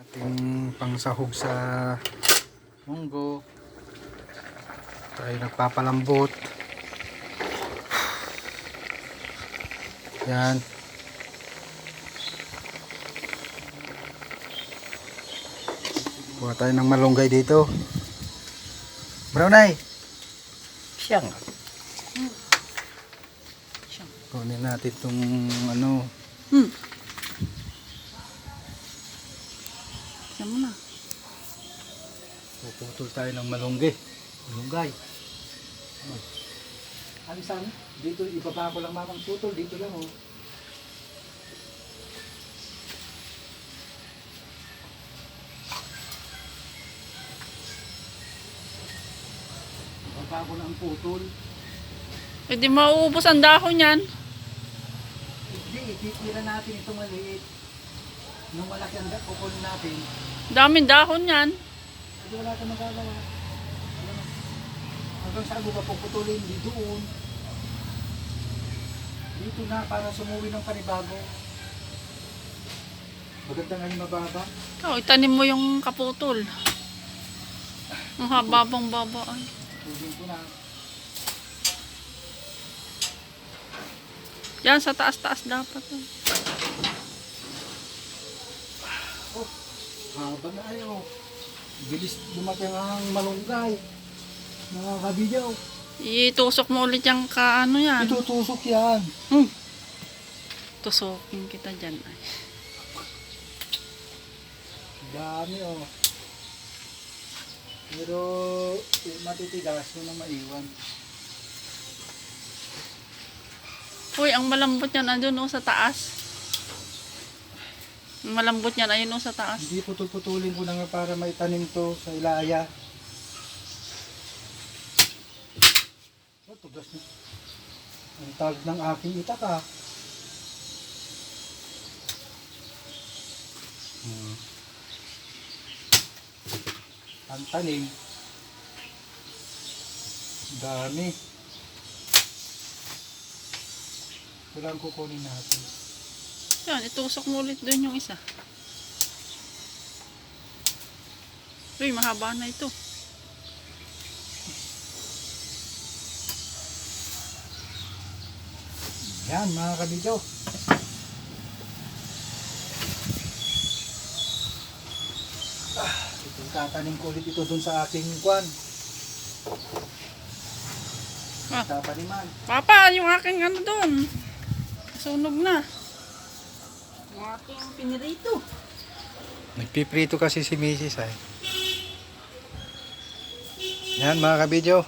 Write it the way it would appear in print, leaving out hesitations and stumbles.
ating pangsahog sa munggo. Tayo nagpapalambot. Yan. Buha tayo ng malunggay dito. Brownay. Siyang. Kunin natin itong ano. Siya mo na. Puputol tayo ng malunggay. Malunggay. Alisan, dito ibaba ko lang mamang putol. Dito lang oh. Ibaba ko lang putol. Pwede mauubos ang dahon yan. Hindi, ititira natin itong maliit. Nung malaki ang kukunin natin. Daming dahon yan. Hindi wala ka magagawa. Hanggang saan mo pa puputulin? Di doon. Dito na para sumuwi ng panibago. Maganda nga yung mababa. Oh, itanim mo yung kaputol. Ang hababang babaan. Tugin ko na. Yan, sa taas-taas dapat. Oh, haba na ayo. Bilis lumaki ang malunggay. Mga kabidyaw. Itusok mo ulit yung kaano yan. Itutusok yan. Tusokin kita dyan. Ay. Dami oh. Pero matitigas mo na maiwan. Uy, ang malambot yan andun sa taas. Ang malambot yan ayun sa taas. Hindi putol-putulin ko na nga para maitanim to sa ilaya. Oh, tugas na. Ang tag ng aking itak ah. Ang tanim. Dami. Ito lang kukunin natin. Yan, itusok mo ulit doon yung isa. Uy, mahaba na ito. Yan mga kabidyo. Tatanim ko ulit ito dun sa aking kwan. Tataniman. Papa, yung aking ano doon. Sunog na. Yung aking pinirito. Nagpiprito kasi si Mrs. ay. Yan mga kabidyo.